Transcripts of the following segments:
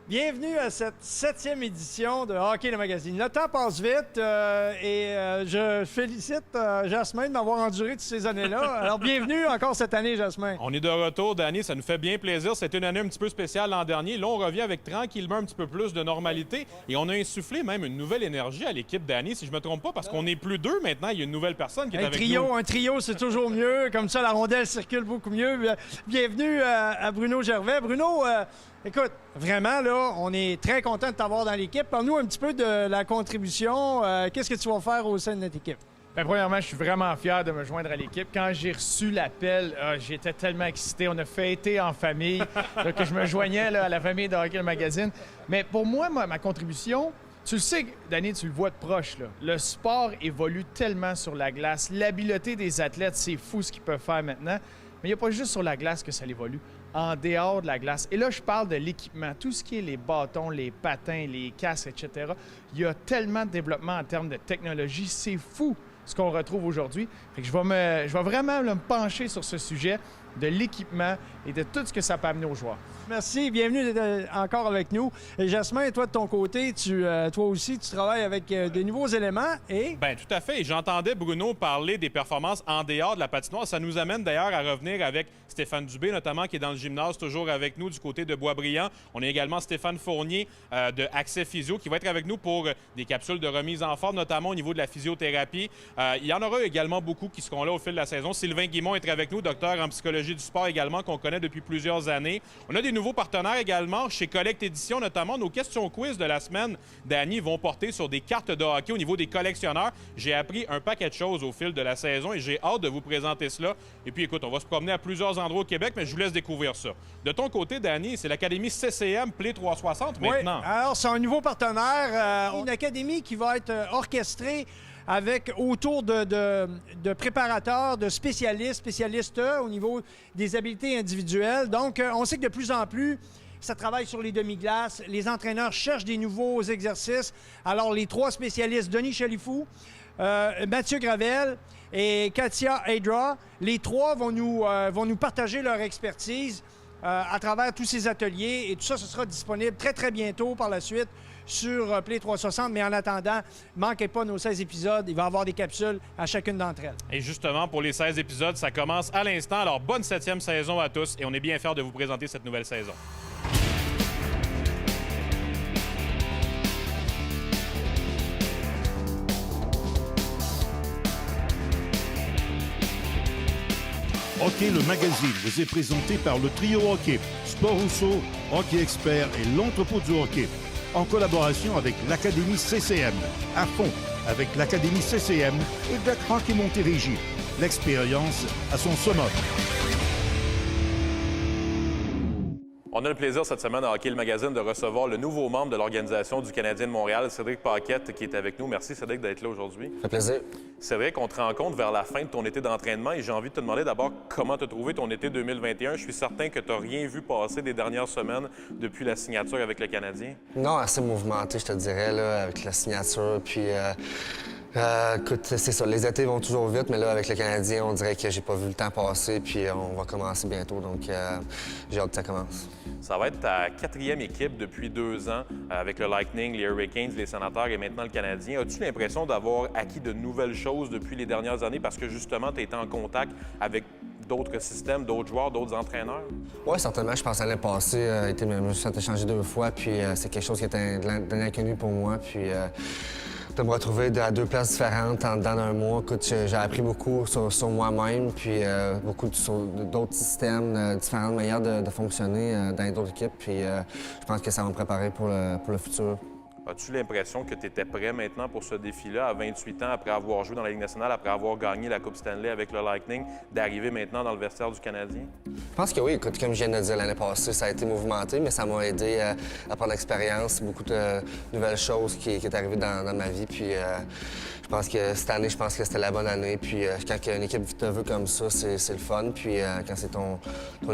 Bienvenue à cette 7e édition de Hockey le Magazine. Le temps passe vite et je félicite Jasmin de m'avoir enduré toutes ces années-là. Alors, bienvenue encore cette année, Jasmin. On est de retour, Danny. Ça nous fait bien plaisir. C'était une année un petit peu spéciale l'an dernier. Là, on revient avec tranquillement un petit peu plus de normalité et on a insufflé même une nouvelle énergie à l'équipe, Danny, si je ne me trompe pas, parce qu'on n'est plus deux maintenant. Il y a une nouvelle personne qui est avec nous. Un trio, c'est toujours mieux. Comme ça, la rondelle circule beaucoup mieux. Bienvenue à Bruno Gervais. Bruno, écoute, vraiment, là, on est très content de t'avoir dans l'équipe. Parle-nous un petit peu de la contribution. Qu'est-ce que tu vas faire au sein de notre équipe? Bien, premièrement, je suis vraiment fier de me joindre à l'équipe. Quand j'ai reçu l'appel, j'étais tellement excité. On a fêté en famille, que je me joignais là, à la famille de Hockey le Magazine. Mais pour moi, ma contribution, tu le sais, Danny, tu le vois de proche, là. Le sport évolue tellement sur la glace. L'habileté des athlètes, c'est fou ce qu'ils peuvent faire maintenant. Mais il n'y a pas juste sur la glace que ça évolue, en dehors de la glace. Et là, je parle de l'équipement, tout ce qui est les bâtons, les patins, les casques, etc. Il y a tellement de développement en termes de technologie, c'est fou ce qu'on retrouve aujourd'hui. Fait que je vais vraiment me pencher sur ce sujet de l'équipement et de tout ce que ça peut amener aux joueurs. Merci, bienvenue d'être encore avec nous. Et Jasmin, toi de ton côté, toi aussi, tu travailles avec de nouveaux éléments et... Bien, tout à fait. Et j'entendais Bruno parler des performances en dehors de la patinoire. Ça nous amène d'ailleurs à revenir avec Stéphane Dubé, notamment, qui est dans le gymnase, toujours avec nous du côté de Boisbriand. On a également Stéphane Fournier de Accès Physio qui va être avec nous pour des capsules de remise en forme, notamment au niveau de la physiothérapie. Il y en aura également beaucoup qui seront là au fil de la saison. Sylvain Guimond est avec nous, docteur en psychologie du sport également, qu'on connaît depuis plusieurs années. On a des nouveaux partenaires également chez Collect Édition, notamment nos questions quiz de la semaine, Danny, vont porter sur des cartes de hockey au niveau des collectionneurs. J'ai appris un paquet de choses au fil de la saison et j'ai hâte de vous présenter cela. Et puis écoute, on va se promener à plusieurs endroits au Québec, mais je vous laisse découvrir ça. De ton côté, Danny, c'est l'Académie CCM Play 360 maintenant. Oui, alors c'est un nouveau partenaire, une académie qui va être orchestrée avec autour de préparateurs, de spécialistes au niveau des habiletés individuelles. Donc, on sait que de plus en plus, ça travaille sur les demi-glaces. Les entraîneurs cherchent des nouveaux exercices. Alors, les trois spécialistes, Denis Chalifou, Mathieu Gravel et Katia Aydra, les trois vont nous partager leur expertise à travers tous ces ateliers. Et tout ça, ce sera disponible très, très bientôt par la suite sur Play 360. Mais en attendant, ne manquez pas nos 16 épisodes. Il va y avoir des capsules à chacune d'entre elles. Et justement, pour les 16 épisodes, ça commence à l'instant. Alors, bonne 7e saison à tous et on est bien fiers de vous présenter cette nouvelle saison. Hockey le magazine vous est présenté par le Trio Hockey, Sport Rousseau, Hockey Expert et l'Entrepôt du Hockey, en collaboration avec l'Académie CCM, à fond avec l'Académie CCM et Duck Hockey Montérégie. L'expérience à son summum. On a le plaisir cette semaine à Hockey le Magazine de recevoir le nouveau membre de l'organisation du Canadien de Montréal, Cédric Paquette, qui est avec nous. Merci Cédric d'être là aujourd'hui. Ça fait plaisir. Cédric, on te rencontre vers la fin de ton été d'entraînement et j'ai envie de te demander d'abord comment tu as trouvé ton été 2021. Je suis certain que tu n'as rien vu passer des dernières semaines depuis la signature avec le Canadien. Non, assez mouvementé, je te dirais, là, avec la signature. Puis, écoute, c'est ça, les étés vont toujours vite, mais là, avec le Canadien, on dirait que j'ai pas vu le temps passer, puis on va commencer bientôt, donc j'ai hâte que ça commence. Ça va être ta 4e équipe depuis 2 ans avec le Lightning, les Hurricanes, les Sénateurs et maintenant le Canadien. As-tu l'impression d'avoir acquis de nouvelles choses depuis les dernières années parce que justement, tu as été en contact avec d'autres systèmes, d'autres joueurs, d'autres entraîneurs? Oui, certainement. Je pense à l'année passée, je me suis échangé 2 fois, puis c'est quelque chose qui était de l'inconnu pour moi. Puis de me retrouver à 2 places différentes dans un mois. Écoute, j'ai appris beaucoup sur moi-même, puis beaucoup d'autres systèmes, différentes manières de fonctionner dans d'autres équipes. Puis je pense que ça va me préparer pour le futur. As-tu l'impression que tu étais prêt maintenant pour ce défi-là, à 28 ans, après avoir joué dans la Ligue nationale, après avoir gagné la Coupe Stanley avec le Lightning, d'arriver maintenant dans le vestiaire du Canadien? Je pense que oui. Écoute, comme je viens de dire l'année passée, ça a été mouvementé, mais ça m'a aidé à prendre l'expérience, beaucoup de nouvelles choses qui est arrivé dans ma vie. Puis je pense que cette année, c'était la bonne année. Puis quand une équipe te veut comme ça, c'est le fun. Puis quand c'est ton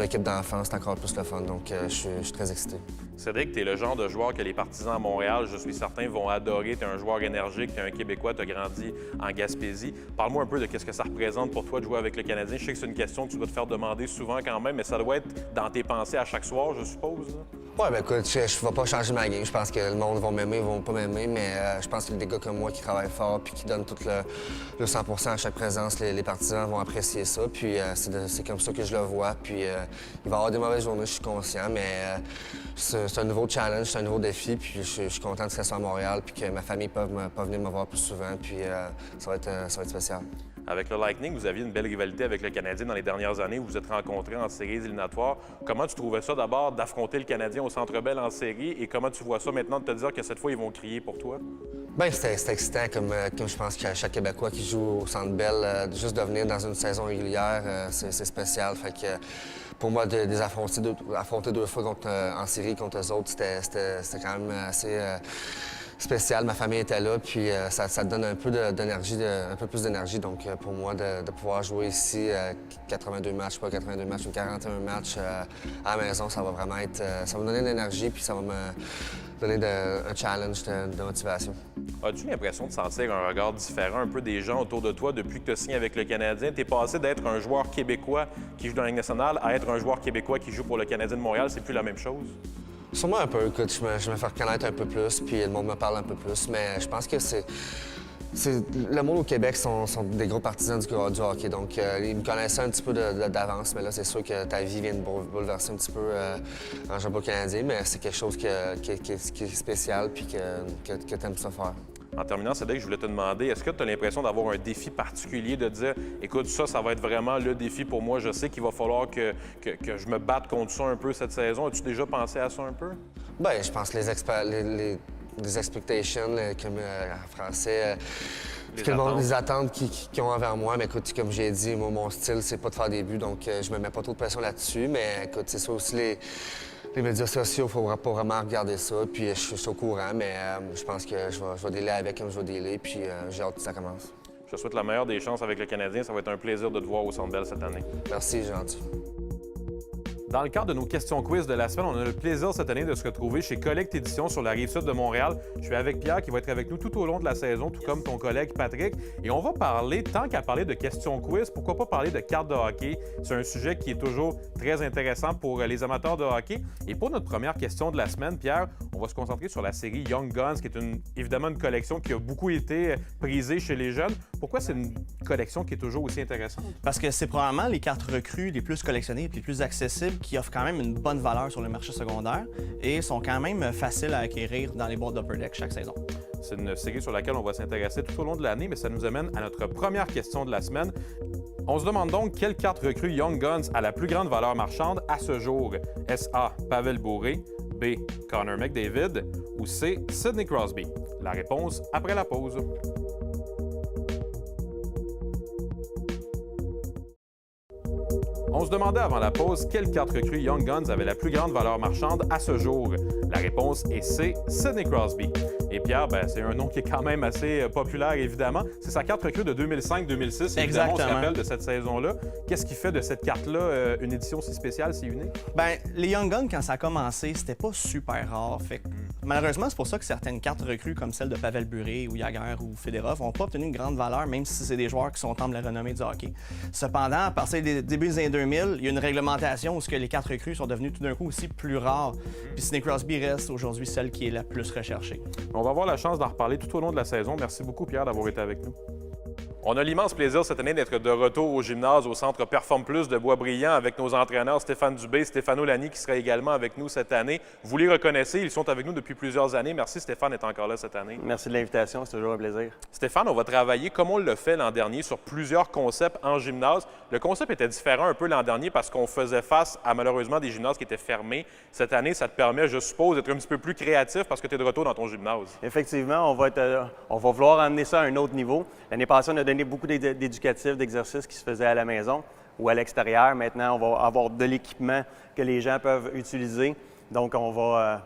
équipe d'enfance, c'est encore plus le fun. Donc je suis très excité. Cédric, tu es le genre de joueur que les partisans à Montréal, je suis certain, vont adorer. Tu es un joueur énergique, tu es un Québécois, tu as grandi en Gaspésie. Parle-moi un peu de ce que ça représente pour toi de jouer avec le Canadien. Je sais que c'est une question que tu dois te faire demander souvent quand même, mais ça doit être dans tes pensées à chaque soir, je suppose. Ouais, ben écoute, je ne vais pas changer ma game. Je pense que le monde va m'aimer, ils vont pas m'aimer, mais je pense que des gars comme moi qui travaillent fort puis qui donnent tout le 100 à chaque présence, les partisans vont apprécier ça. Puis c'est comme ça que je le vois. Puis il va y avoir des mauvaises journées, je suis conscient, mais c'est un nouveau challenge, c'est un nouveau défi. Puis je suis content de rester à Montréal puis que ma famille peut venir me voir plus souvent. Puis ça va être spécial. Avec le Lightning, vous aviez une belle rivalité avec le Canadien dans les dernières années. Vous vous êtes rencontrés en séries éliminatoires. Comment tu trouvais ça d'abord d'affronter le Canadien au Centre Bell en série et comment tu vois ça maintenant de te dire que cette fois, ils vont crier pour toi? Bien, c'était excitant, comme je pense qu'à chaque Québécois qui joue au Centre Bell, juste de venir dans une saison régulière, c'est spécial. Fait que pour moi, de les affronter deux fois en série contre eux autres, c'était quand même assez spécial. Ma famille était là, puis ça te donne un peu d'énergie, un peu plus d'énergie. Donc pour moi, de pouvoir jouer ici 82 matchs, pas 82 matchs, ou 41 matchs à la maison, ça va vraiment être... ça va me donner de l'énergie, puis ça va me donner un challenge de motivation. As-tu l'impression de sentir un regard différent un peu des gens autour de toi depuis que tu as signé avec le Canadien? Tu es passé d'être un joueur québécois qui joue dans la Ligue nationale à être un joueur québécois qui joue pour le Canadien de Montréal. C'est plus la même chose? Sûrement un peu. Écoute, je me fais reconnaître un peu plus, puis le monde me parle un peu plus, mais je pense que le monde au Québec sont des gros partisans du hockey, donc ils me connaissaient un petit peu d'avance, mais là, c'est sûr que ta vie vient de bouleverser un petit peu en jouant pour le Canadien, mais c'est quelque chose qui est spécial puis que tu aimes ça faire. En terminant, Cédric, je voulais te demander, est-ce que tu as l'impression d'avoir un défi particulier, de dire, écoute, ça va être vraiment le défi pour moi, je sais qu'il va falloir que je me batte contre ça un peu cette saison. As-tu déjà pensé à ça un peu? Bien, je pense que les expectations, comme en français, les attentes qu'ils ont envers moi. Mais écoute, comme j'ai dit, moi, mon style, c'est pas de faire des buts, donc je me mets pas trop de pression là-dessus. Mais écoute, c'est ça aussi, les médias sociaux, il faut pas vraiment regarder ça. Puis je suis au courant, mais je pense que je vais dealer avec comme je vais dealer, puis j'ai hâte que ça commence. Je te souhaite la meilleure des chances avec le Canadien. Ça va être un plaisir de te voir au Centre Bell cette année. Merci, gentil. Dans le cadre de nos questions quiz de la semaine, on a le plaisir cette année de se retrouver chez Collect Éditions sur la Rive-Sud de Montréal. Je suis avec Pierre qui va être avec nous tout au long de la saison, tout comme ton collègue Patrick. Et on va parler, tant qu'à parler de questions quiz, pourquoi pas parler de cartes de hockey? C'est un sujet qui est toujours très intéressant pour les amateurs de hockey. Et pour notre première question de la semaine, Pierre, on va se concentrer sur la série Young Guns, qui est évidemment une collection qui a beaucoup été prisée chez les jeunes. Pourquoi c'est une collection qui est toujours aussi intéressante? Parce que c'est probablement les cartes recrues les plus collectionnées et les plus accessibles qui offrent quand même une bonne valeur sur le marché secondaire et sont quand même faciles à acquérir dans les boîtes d'Upper Deck chaque saison. C'est une série sur laquelle on va s'intéresser tout au long de l'année, mais ça nous amène à notre première question de la semaine. On se demande donc quelle carte recrue Young Guns a la plus grande valeur marchande à ce jour? Est-ce A. Pavel Bure, B. Connor McDavid ou C. Sidney Crosby? La réponse après la pause. On se demandait avant la pause quelle carte recrue Young Guns avait la plus grande valeur marchande à ce jour. La réponse est C, Sidney Crosby. Et Pierre, c'est un nom qui est quand même assez populaire, évidemment. C'est sa carte recrue de 2005-2006. Évidemment, on se rappelle de cette saison-là. Qu'est-ce qui fait de cette carte-là une édition si spéciale, si unique? Les Young Guns, quand ça a commencé, c'était pas super rare. Malheureusement, c'est pour ça que certaines cartes recrues, comme celle de Pavel Bure ou Jagr ou Fedorov, n'ont pas obtenu une grande valeur, même si c'est des joueurs qui sont au temple de la renommée du hockey. Cependant, à partir des débuts des années 2000, il y a une réglementation où les cartes recrues sont devenues tout d'un coup aussi plus rares. Puis Sidney Crosby reste aujourd'hui celle qui est la plus recherchée. On va avoir la chance d'en reparler tout au long de la saison. Merci beaucoup, Pierre, d'avoir été avec nous. On a l'immense plaisir cette année d'être de retour au gymnase au Centre Perform Plus de Boisbriand avec nos entraîneurs Stéphane Dubé, Stéphano Lani qui sera également avec nous cette année. Vous les reconnaissez, ils sont avec nous depuis plusieurs années. Merci Stéphane d'être encore là cette année. Merci de l'invitation, c'est toujours un plaisir. Stéphane, on va travailler comme on l'a fait l'an dernier sur plusieurs concepts en gymnase. Le concept était différent un peu l'an dernier parce qu'on faisait face à malheureusement des gymnases qui étaient fermés. Cette année, ça te permet, je suppose, d'être un petit peu plus créatif parce que tu es de retour dans ton gymnase. Effectivement, on va vouloir amener ça à un autre niveau. L'année passée, on a donné beaucoup d'éducatifs, d'exercices qui se faisaient à la maison ou à l'extérieur. Maintenant, on va avoir de l'équipement que les gens peuvent utiliser. Donc, on va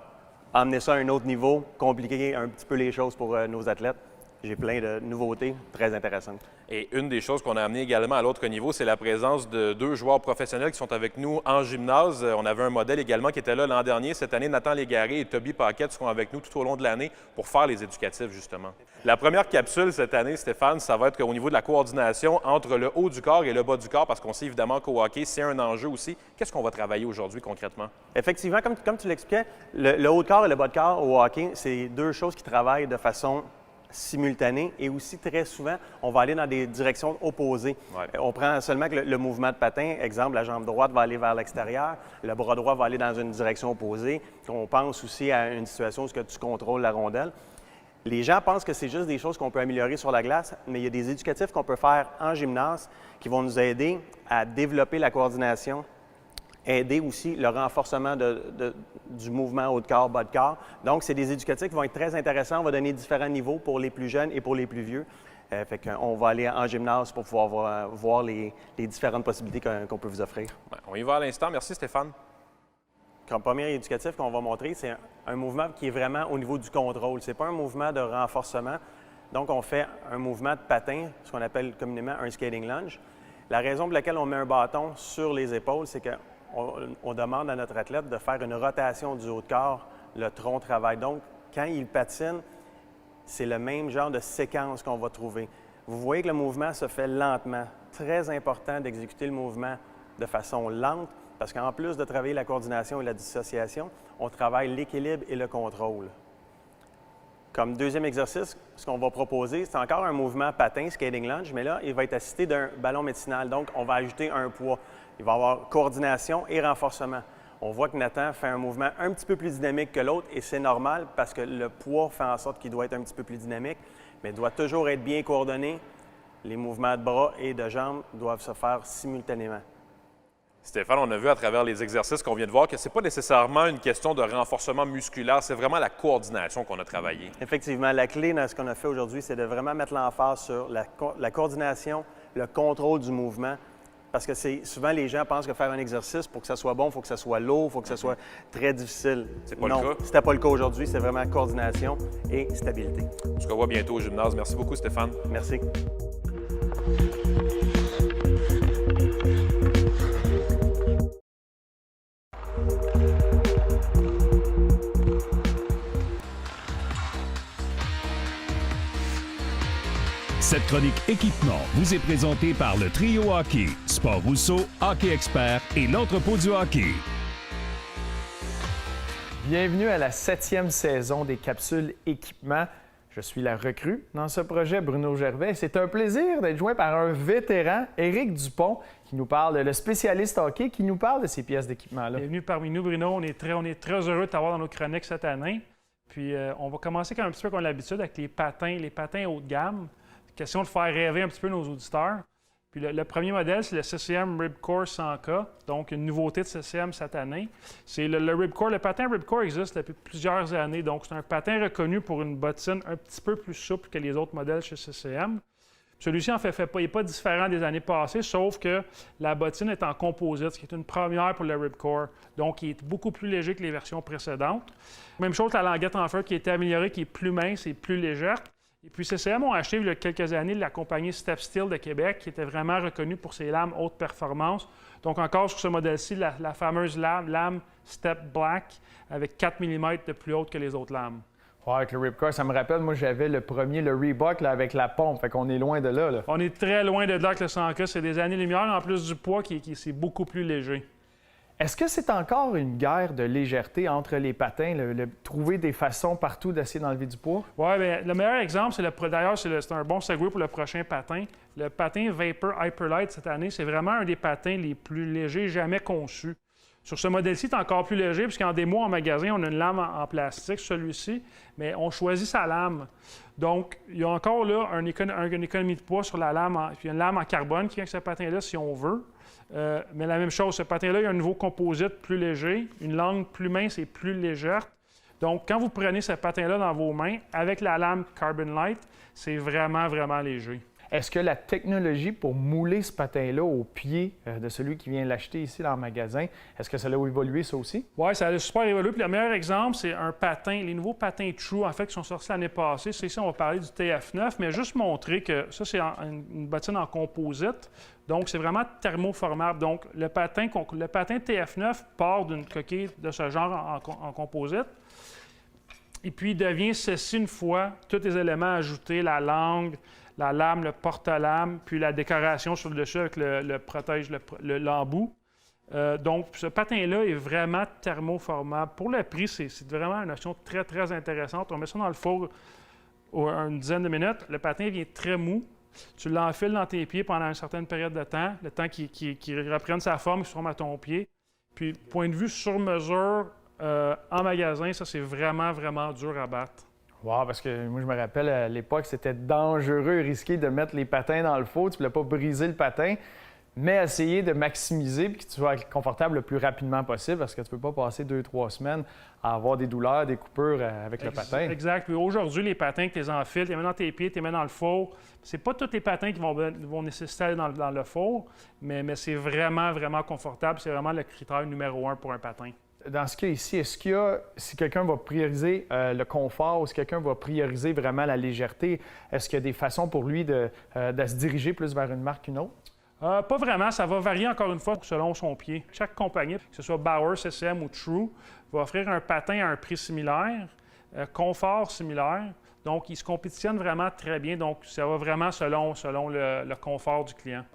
amener ça à un autre niveau, compliquer un petit peu les choses pour nos athlètes. J'ai plein de nouveautés très intéressantes. Et une des choses qu'on a amené également à l'autre niveau, c'est la présence de 2 joueurs professionnels qui sont avec nous en gymnase. On avait un modèle également qui était là l'an dernier. Cette année, Nathan Légaré et Toby Paquette seront avec nous tout au long de l'année pour faire les éducatifs, justement. La première capsule cette année, Stéphane, ça va être au niveau de la coordination entre le haut du corps et le bas du corps, parce qu'on sait évidemment qu'au hockey, c'est un enjeu aussi. Qu'est-ce qu'on va travailler aujourd'hui concrètement? Effectivement, comme tu l'expliquais, le haut de corps et le bas de corps au hockey, c'est 2 choses qui travaillent de façon simultanée et aussi très souvent, on va aller dans des directions opposées. Ouais. On prend seulement que le mouvement de patin, exemple, la jambe droite va aller vers l'extérieur, le bras droit va aller dans une direction opposée. On pense aussi à une situation où tu contrôles la rondelle. Les gens pensent que c'est juste des choses qu'on peut améliorer sur la glace, mais il y a des éducatifs qu'on peut faire en gymnase qui vont nous aider à développer la coordination, aider aussi le renforcement du mouvement haut de corps, bas de corps. Donc, c'est des éducatifs qui vont être très intéressants. On va donner différents niveaux pour les plus jeunes et pour les plus vieux. Fait qu'on va aller en gymnase pour pouvoir voir les différentes possibilités qu'on peut vous offrir. Ouais, on y va à l'instant. Merci, Stéphane. Comme premier éducatif qu'on va montrer, c'est un mouvement qui est vraiment au niveau du contrôle. Ce n'est pas un mouvement de renforcement. Donc, on fait un mouvement de patin, ce qu'on appelle communément un skating lunge. La raison pour laquelle on met un bâton sur les épaules, c'est qu'on demande à notre athlète de faire une rotation du haut de corps, le tronc travaille. Donc, quand il patine, c'est le même genre de séquence qu'on va trouver. Vous voyez que le mouvement se fait lentement. Très important d'exécuter le mouvement de façon lente, parce qu'en plus de travailler la coordination et la dissociation, on travaille l'équilibre et le contrôle. Comme deuxième exercice, ce qu'on va proposer, c'est encore un mouvement patin, skating lunge, mais là, il va être assisté d'un ballon médicinal. Donc, on va ajouter un poids. Il va y avoir coordination et renforcement. On voit que Nathan fait un mouvement un petit peu plus dynamique que l'autre, et c'est normal parce que le poids fait en sorte qu'il doit être un petit peu plus dynamique, mais il doit toujours être bien coordonné. Les mouvements de bras et de jambes doivent se faire simultanément. Stéphane, on a vu à travers les exercices qu'on vient de voir que ce n'est pas nécessairement une question de renforcement musculaire, c'est vraiment la coordination qu'on a travaillé. Effectivement, la clé dans ce qu'on a fait aujourd'hui, c'est de vraiment mettre l'emphase sur la coordination, le contrôle du mouvement, parce que souvent les gens pensent que faire un exercice, pour que ça soit bon, il faut que ça soit lourd, il faut que ça soit très difficile. C'est pas non, le cas. C'était pas le cas aujourd'hui, c'est vraiment coordination et stabilité. On se revoit bientôt au gymnase. Merci beaucoup, Stéphane. Merci. Cette chronique équipement vous est présentée par le Trio Hockey, Sport Rousseau, Hockey Expert et l'entrepôt du hockey. Bienvenue à la 7e saison des capsules équipement. Je suis la recrue dans ce projet, Bruno Gervais. C'est un plaisir d'être joint par un vétéran, Éric Dupont, qui nous parle, le spécialiste hockey, qui nous parle de ces pièces d'équipement-là. Bienvenue parmi nous, Bruno. On est très heureux de t'avoir dans nos chroniques cette année. Puis, on va commencer un petit peu comme l'habitude avec les patins haut de gamme. Question de faire rêver un petit peu nos auditeurs. Puis le premier modèle, c'est le CCM Ripcore 100K, donc une nouveauté de CCM cette année. C'est le Ripcore. Le patin Ripcore existe depuis plusieurs années, donc c'est un patin reconnu pour une bottine un petit peu plus souple que les autres modèles chez CCM. Celui-ci, en fait pas, il n'est pas différent des années passées, sauf que la bottine est en composite, ce qui est une première pour le Ripcore. Donc, il est beaucoup plus léger que les versions précédentes. Même chose, la languette en fer qui a été améliorée, qui est plus mince et plus légère. Et puis, CCM ont acheté il y a quelques années la compagnie Step Steel de Québec, qui était vraiment reconnue pour ses lames haute performance. Donc, encore sur ce modèle-ci, la fameuse lame Step Black, avec 4 mm de plus haute que les autres lames. Ouais, avec le Ripcore, ça me rappelle, moi, j'avais le premier, le Reebok, là, avec la pompe. Fait qu'on est loin de là. On est très loin de là avec le 100K. C'est des années-lumière, en plus du poids qui c'est beaucoup plus léger. Est-ce que c'est encore une guerre de légèreté entre les patins, trouver des façons partout d'essayer d'enlever du poids? Oui, bien, le meilleur exemple, d'ailleurs, c'est un bon segue pour le prochain patin. Le patin Vapor Hyperlight cette année, c'est vraiment un des patins les plus légers jamais conçus. Sur ce modèle-ci, c'est encore plus léger, puisqu'en démo en magasin, on a une lame en plastique, celui-ci, mais on choisit sa lame. Donc, il y a encore là une économie de poids sur la lame, puis une lame en carbone qui vient avec ce patin-là, si on veut. Mais la même chose, ce patin-là, il y a un nouveau composite plus léger, une langue plus mince et plus légère. Donc, quand vous prenez ce patin-là dans vos mains, avec la lame Carbon Light, c'est vraiment, vraiment léger. Est-ce que la technologie pour mouler ce patin-là au pied de celui qui vient l'acheter ici dans le magasin, est-ce que ça a évolué ça aussi? Oui, ça a super évolué. Puis le meilleur exemple, c'est un patin, les nouveaux patins True, en fait, qui sont sortis l'année passée. C'est ici, on va parler du TF9, mais juste montrer que ça, c'est une bottine en composite. Donc, c'est vraiment thermoformable. Donc, le patin TF9 part d'une coquille de ce genre en composite. Et puis, il devient ceci une fois, tous les éléments ajoutés, la langue, la lame, le porte-lame, puis la décoration sur le dessus avec le protège, l'embout. Donc, ce patin-là est vraiment thermoformable. Pour le prix, c'est vraiment une option très, très intéressante. On met ça dans le four une dizaine de minutes. Le patin vient très mou. Tu l'enfiles dans tes pieds pendant une certaine période de temps, le temps qu'il reprenne sa forme, qu'il se forme à ton pied. Puis, point de vue sur mesure, en magasin, ça, c'est vraiment, vraiment dur à battre. Wow, parce que moi, je me rappelle, à l'époque, c'était dangereux et risqué de mettre les patins dans le four. Tu ne voulais pas briser le patin, mais essayer de maximiser puis que tu sois confortable le plus rapidement possible parce que tu ne peux pas passer 2-3 semaines à avoir des douleurs, des coupures avec le patin. Exact. Puis aujourd'hui, les patins que tu les enfiles, tu les mets dans tes pieds, tu les mets dans le four. C'est pas tous les patins qui vont nécessiter d'aller dans le four, mais c'est vraiment, vraiment confortable. C'est vraiment le critère numéro 1 pour un patin. Dans ce cas ici, si quelqu'un va prioriser le confort ou si quelqu'un va prioriser vraiment la légèreté, est-ce qu'il y a des façons pour lui de se diriger plus vers une marque qu'une autre? Pas vraiment. Ça va varier encore une fois selon son pied. Chaque compagnie, que ce soit Bauer, CCM ou True, va offrir un patin à un prix similaire, confort similaire. Donc, ils se compétitionnent vraiment très bien. Donc, ça va vraiment selon le confort du client.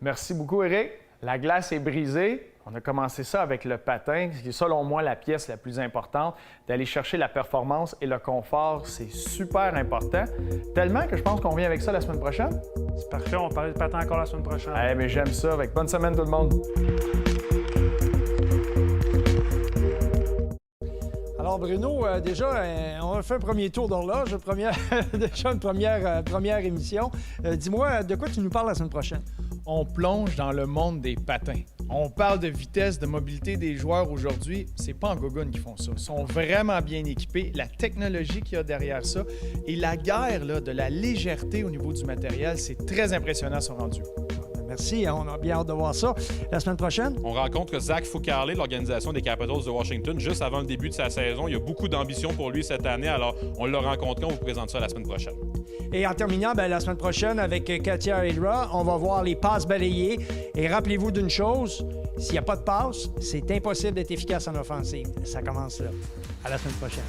Merci beaucoup, Éric. La glace est brisée. On a commencé ça avec le patin, qui est selon moi la pièce la plus importante. D'aller chercher la performance et le confort, c'est super important. Tellement que je pense qu'on revient avec ça la semaine prochaine. C'est parfait, on va parler de patin encore la semaine prochaine. Mais j'aime ça. Bonne semaine tout le monde. Alors Bruno, déjà, on a fait un premier tour d'horloge, déjà une première émission. Dis-moi, de quoi tu nous parles la semaine prochaine? On plonge dans le monde des patins. On parle de vitesse, de mobilité des joueurs aujourd'hui. C'est pas en gogoune qu'ils font ça. Ils sont vraiment bien équipés. La technologie qu'il y a derrière ça et la guerre là, de la légèreté au niveau du matériel, c'est très impressionnant son rendu. Merci, on a bien hâte de voir ça. La semaine prochaine? On rencontre Zach Foucarlé, l'organisation des Capitals de Washington, juste avant le début de sa saison. Il y a beaucoup d'ambition pour lui cette année, alors on l'a rencontré, on vous présente ça la semaine prochaine. Et en terminant, la semaine prochaine, avec Katia Hildra, on va voir les passes balayées. Et rappelez-vous d'une chose, s'il n'y a pas de passe, c'est impossible d'être efficace en offensive. Ça commence là. À la semaine prochaine.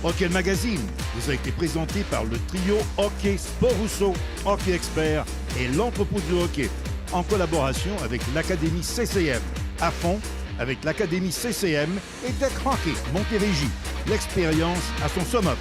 Hockey Magazine vous a été présenté par le trio Hockey Sport Rousseau, Hockey Expert et l'entrepôt du hockey, en collaboration avec l'Académie CCM. À fond avec l'Académie CCM et Deck Hockey Montérégie. L'expérience à son summum.